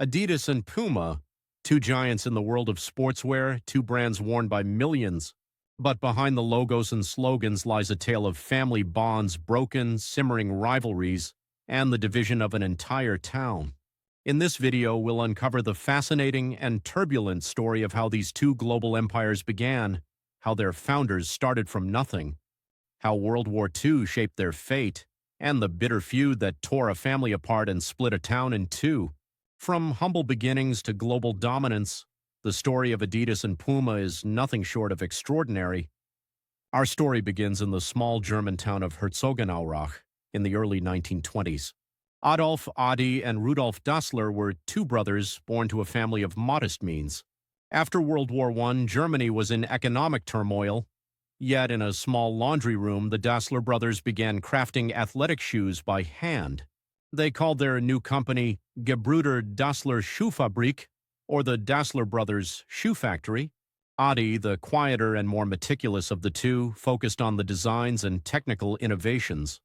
Adidas and Puma, two giants in the world of sportswear, two brands worn by millions. But behind the logos and slogans lies a tale of family bonds, broken, simmering rivalries, and the division of an entire town. In this video, we'll uncover the fascinating and turbulent story of how these two global empires began, how their founders started from nothing, how World War II shaped their fate, and the bitter feud that tore a family apart and split a town in two. From humble beginnings to global dominance, the story of Adidas and Puma is nothing short of extraordinary. Our story begins in the small German town of Herzogenaurach in the early 1920s. Adolf, Adi, and Rudolf Dassler were two brothers born to a family of modest means. After World War I, Germany was in economic turmoil, yet in a small laundry room, the Dassler brothers began crafting athletic shoes by hand. They called their new company Gebrüder Dassler Schuhfabrik, or the Dassler Brothers Shoe Factory. Adi, the quieter and more meticulous of the two, focused on the designs and technical innovations.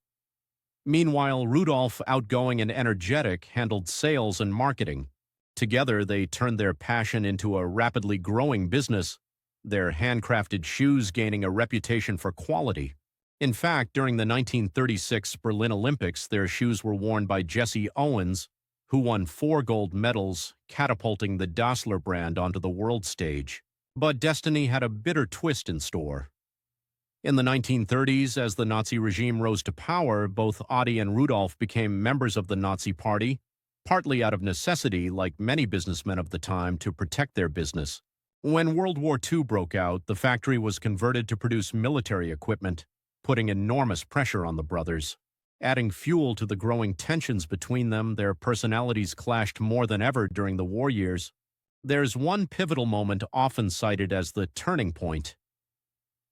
Meanwhile, Rudolf, outgoing and energetic, handled sales and marketing. Together, they turned their passion into a rapidly growing business, their handcrafted shoes gaining a reputation for quality. In fact, during the 1936 Berlin Olympics, their shoes were worn by Jesse Owens, who won 4 gold medals, catapulting the Dassler brand onto the world stage. But destiny had a bitter twist in store. In the 1930s, as the Nazi regime rose to power, both Adi and Rudolf became members of the Nazi Party, partly out of necessity, like many businessmen of the time, to protect their business. When World War II broke out, the factory was converted to produce military equipment, putting enormous pressure on the brothers. Adding fuel to the growing tensions between them, their personalities clashed more than ever during the war years. There's one pivotal moment often cited as the turning point.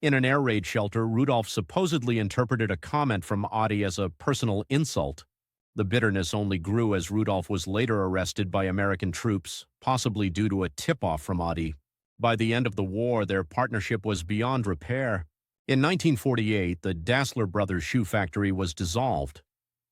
In an air raid shelter, Rudolf supposedly interpreted a comment from Adi as a personal insult. The bitterness only grew as Rudolf was later arrested by American troops, possibly due to a tip-off from Adi. By the end of the war, their partnership was beyond repair. In 1948, the Dassler Brothers Shoe Factory was dissolved.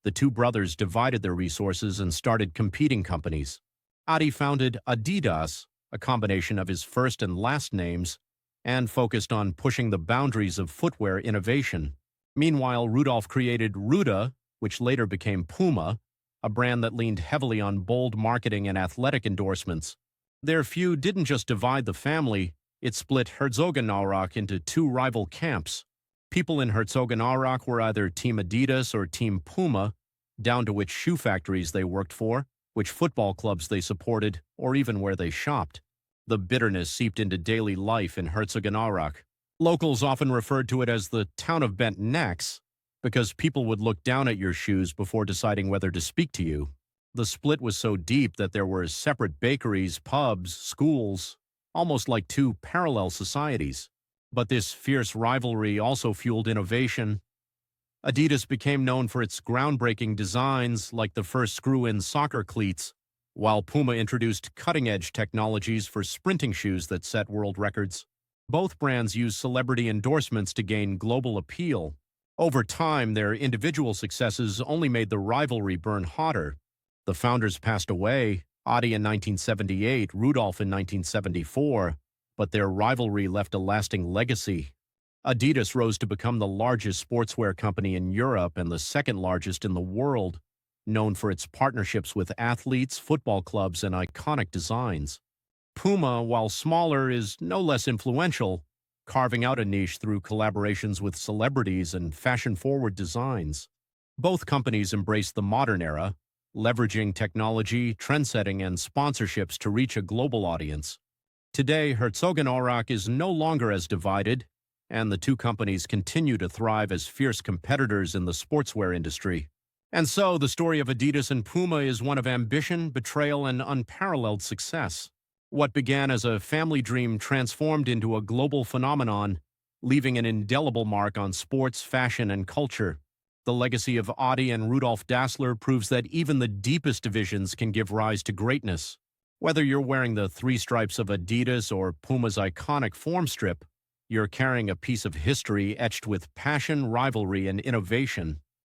The two brothers divided their resources and started competing companies. Adi founded Adidas, a combination of his first and last names, and focused on pushing the boundaries of footwear innovation. Meanwhile, Rudolf created Ruda, which later became Puma, a brand that leaned heavily on bold marketing and athletic endorsements. Their feud didn't just divide the family, it split Herzogenaurach into two rival camps. People in Herzogenaurach were either Team Adidas or Team Puma, down to which shoe factories they worked for, which football clubs they supported, or even where they shopped. The bitterness seeped into daily life in Herzogenaurach. Locals often referred to it as the town of bent necks, because people would look down at your shoes before deciding whether to speak to you. The split was so deep that there were separate bakeries, pubs, schools, almost like two parallel societies. But this fierce rivalry also fueled innovation. Adidas became known for its groundbreaking designs, like the first screw-in soccer cleats, while Puma introduced cutting-edge technologies for sprinting shoes that set world records. Both brands used celebrity endorsements to gain global appeal. Over time, their individual successes only made the rivalry burn hotter. The founders passed away, Adi in 1978, Rudolf in 1974, but their rivalry left a lasting legacy. Adidas rose to become the largest sportswear company in Europe and the second largest in the world, known for its partnerships with athletes, football clubs, and iconic designs. Puma, while smaller, is no less influential, carving out a niche through collaborations with celebrities and fashion-forward designs. Both companies embraced the modern era, leveraging technology, trendsetting, and sponsorships to reach a global audience. Today, Herzogenaurach is no longer as divided, and the two companies continue to thrive as fierce competitors in the sportswear industry. And so, the story of Adidas and Puma is one of ambition, betrayal, and unparalleled success. What began as a family dream transformed into a global phenomenon, leaving an indelible mark on sports, fashion, and culture. The legacy of Adi and Rudolf Dassler proves that even the deepest divisions can give rise to greatness. Whether you're wearing the 3 stripes of Adidas or Puma's iconic form strip, you're carrying a piece of history etched with passion, rivalry, and innovation.